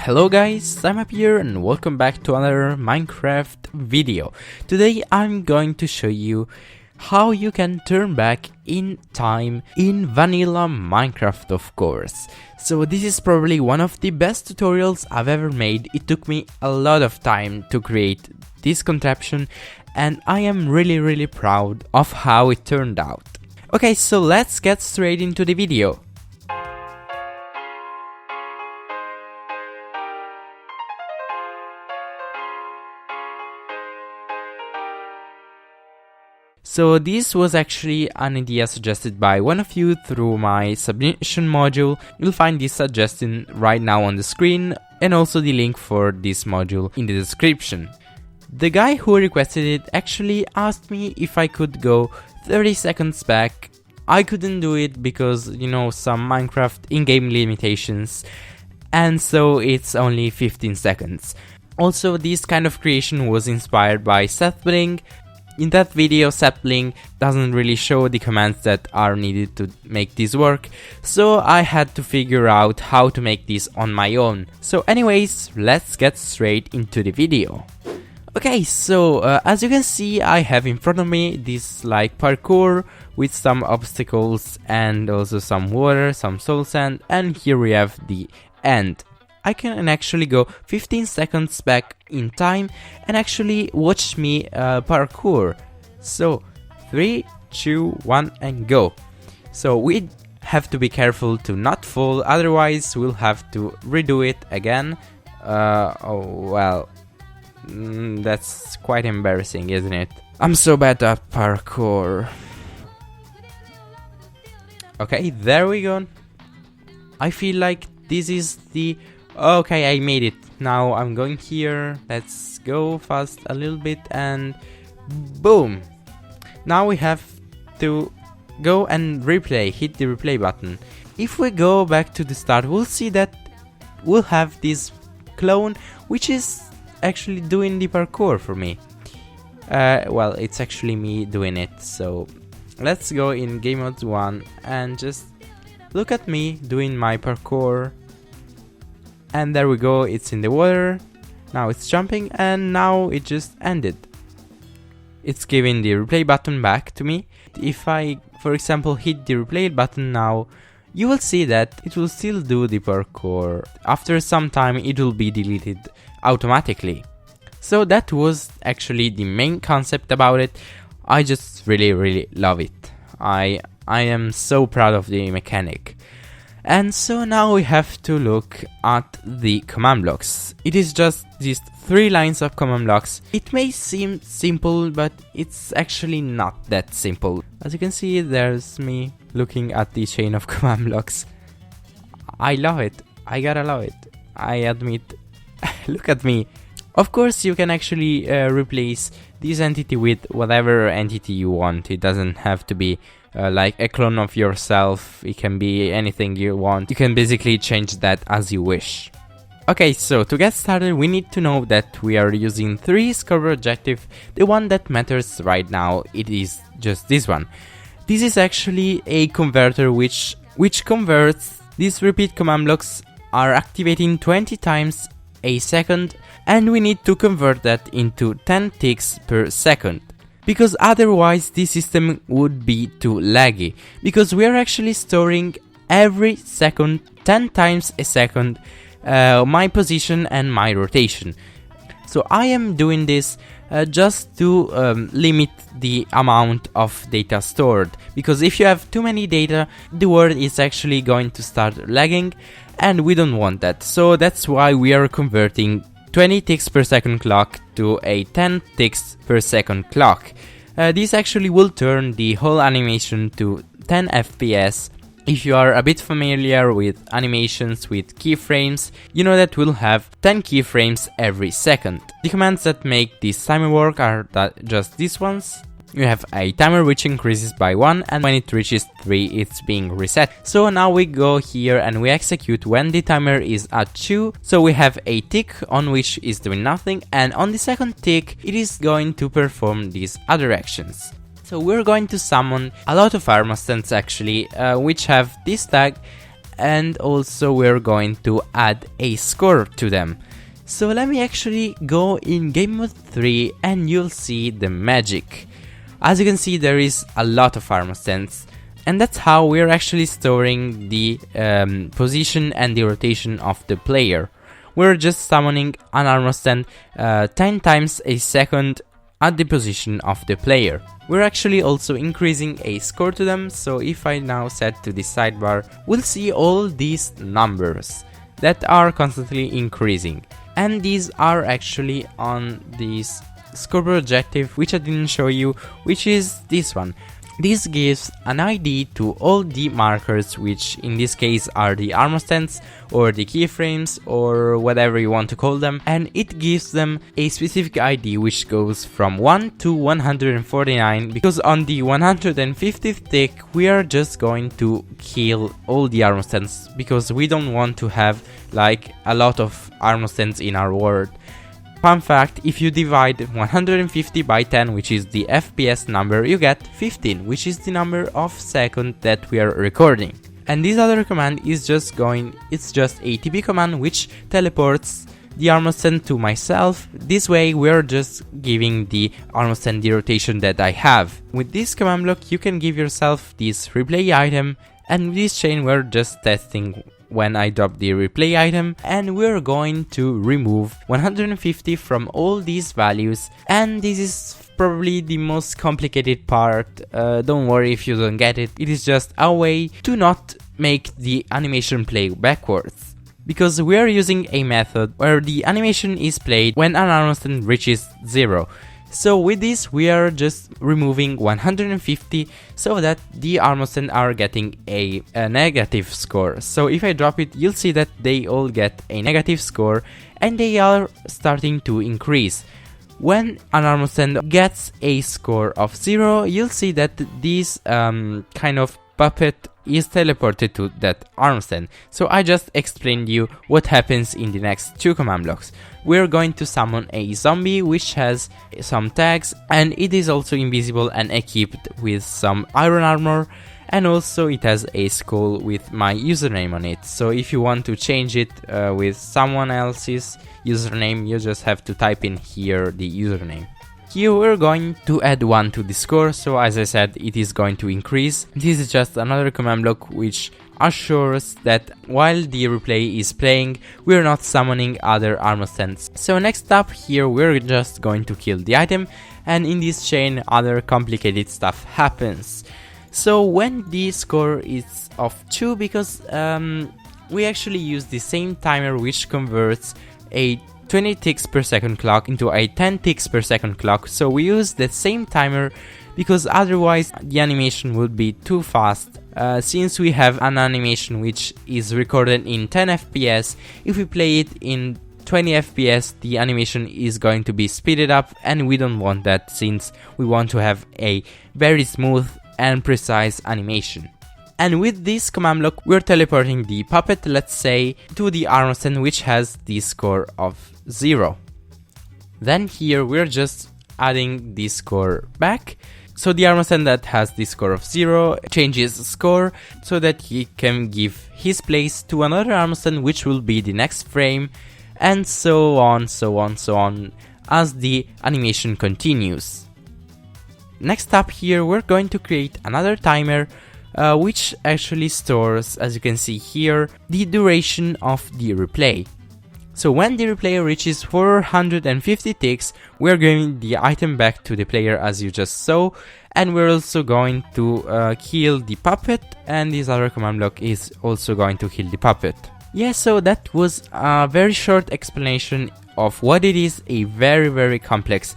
Hello guys, I'm up here and welcome back to another Minecraft video. Today I'm going to show you how you can turn back in time in vanilla Minecraft, of course. So this is probably one of the best tutorials I've ever made. It took me a lot of time to create this contraption and I am really proud of how it turned out. Okay, so let's get straight into the video. So this was actually an idea suggested by one of you through my submission module. You'll find this suggestion right now on the screen and also the link for this module in the description. The guy who requested it actually asked me if I could go 30 seconds back. I couldn't do it because, you know, some Minecraft in-game limitations, and so it's only 15 seconds. Also, this kind of creation was inspired by Sapling. In that video, Sapling doesn't really show the commands that are needed to make this work, so I had to figure out how to make this on my own. So anyways, let's get straight into the video. Okay, so as you can see, I have in front of me this like parkour with some obstacles and also some water, some soul sand, and here we have the end. I can actually go 15 seconds back in time and actually watch me parkour. So 3, 2, 1 and go. So we have to be careful to not fall, otherwise we'll have to redo it again. That's quite embarrassing, isn't it? I'm so bad at parkour. Okay, there we go. I feel like this is the... Okay, I made it. Now I'm going here. Let's go fast a little bit and boom. Now we have to go and replay. Hit the replay button. If we go back to the start, we'll see that we'll have this clone which is actually doing the parkour for me. Well, it's actually me doing it. So let's go in game mode 1 and just look at me doing my parkour. And there we go, it's in the water, now it's jumping, and now it just ended. It's giving the replay button back to me. If I, for example, hit the replay button now, you will see that it will still do the parkour. After some time it will be deleted automatically. So that was actually the main concept about it. I just really love it. I am so proud of the mechanic. And so now we have to look at the command blocks. It is just these 3 lines of command blocks. It may seem simple, but it's actually not that simple. As you can see, there's me looking at the chain of command blocks. I love it. I gotta love it. I admit. Look at me. Of course, you can actually replace this entity with whatever entity you want. It doesn't have to be like a clone of yourself. It can be anything you want. You can basically change that as you wish. Okay, so to get started, we need to know that we are using 3 discover objective. The one that matters right now, it is just this one. This is actually a converter which converts. These repeat command blocks are activating 20 times a second, and we need to convert that into 10 ticks per second. Because otherwise the system would be too laggy, because we are actually storing every second 10 times a second my position and my rotation. So I am doing this just to limit the amount of data stored, because if you have too many data, the world is actually going to start lagging and we don't want that. So that's why we are converting 20 ticks per second clock to a 10 ticks per second clock. This actually will turn the whole animation to 10 FPS. If you are a bit familiar with animations with keyframes, you know that we'll have 10 keyframes every second. The commands that make this timer work are just these ones. You have a timer which increases by 1, and when it reaches 3 it's being reset. So now we go here and we execute when the timer is at 2. So we have a tick on which is doing nothing, and on the second tick it is going to perform these other actions. So we're going to summon a lot of armor stands actually, which have this tag, and also we're going to add a score to them. So let me actually go in game mode 3 and you'll see the magic. As you can see, there is a lot of armor stands, and that's how we're actually storing the position and the rotation of the player. We're just summoning an armor stand 10 times a second at the position of the player. We're actually also increasing a score to them, so if I now set to the sidebar, we'll see all these numbers that are constantly increasing. And these are actually on this score objective, which I didn't show you, which is this one. This gives an ID to all the markers, which in this case are the armor stands or the keyframes or whatever you want to call them, and it gives them a specific ID which goes from 1 to 149, because on the 150th tick we are just going to kill all the armor stands, because we don't want to have like a lot of armor stands in our world. Fun fact, if you divide 150 by 10, which is the FPS number, you get 15, which is the number of seconds that we are recording. And this other command is just a TP command which teleports the armor stand to myself. This way we're just giving the armor stand the rotation that I have. With this command block you can give yourself this replay item, and with this chain we're just testing when I drop the replay item, and we're going to remove 150 from all these values, and this is probably the most complicated part. Don't worry if you don't get it, it is just a way to not make the animation play backwards, because we are using a method where the animation is played when an armor stand reaches 0. So with this we are just removing 150 so that the armor stand are getting a negative score. So if I drop it, you'll see that they all get a negative score and they are starting to increase. When an armor stand gets a score of 0, you'll see that this kind of puppet is teleported to that armor stand. So I just explained you what happens in the next two command blocks. We're going to summon a zombie which has some tags, and it is also invisible and equipped with some iron armor, and also it has a skull with my username on it. So if you want to change it with someone else's username, you just have to type in here the username. Here we're going to add 1 to the score, so as I said, it is going to increase. This is just another command block which assures that while the replay is playing, we're not summoning other armor stands. So next up here we're just going to kill the item, and in this chain other complicated stuff happens. So when the score is of 2, because we actually use the same timer which converts a 20 ticks per second clock into a 10 ticks per second clock, so we use the same timer because otherwise the animation would be too fast. Since we have an animation which is recorded in 10 FPS, if we play it in 20 FPS the animation is going to be speeded up, and we don't want that since we want to have a very smooth and precise animation. And with this command block we're teleporting the puppet, let's say, to the armor stand which has the score of 0. Then here we're just adding the score back. So the armor stand that has the score of 0 changes score so that he can give his place to another armor stand which will be the next frame, and so on, so on, so on as the animation continues. Next up here we're going to create another timer which actually stores, as you can see here, the duration of the replay. So when the replay reaches 450 ticks, we're giving the item back to the player as you just saw, and we're also going to kill the puppet, and this other command block is also going to kill the puppet. Yeah, so that was a very short explanation of what it is, a very complex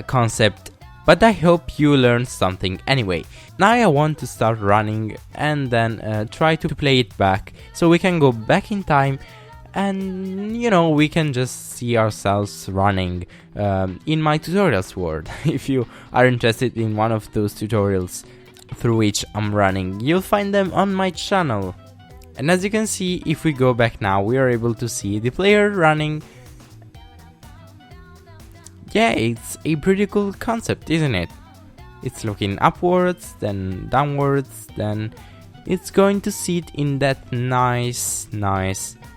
concept, but I hope you learned something anyway. Now I want to start running and then try to play it back so we can go back in time, and you know, we can just see ourselves running in my tutorials world. If you are interested in one of those tutorials through which I'm running, you'll find them on my channel. And as you can see, if we go back now, we are able to see the player running. Yeah, it's a pretty cool concept, isn't it? It's looking upwards, then downwards, then it's going to sit in that nice,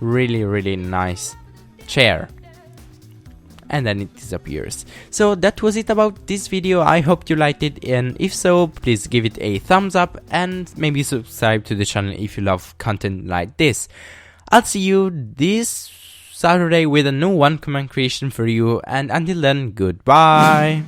really nice chair. And then it disappears. So that was it about this video. I hope you liked it, and if so, please give it a thumbs up and maybe subscribe to the channel if you love content like this. I'll see you this Saturday with a new one command creation for you, and until then, goodbye.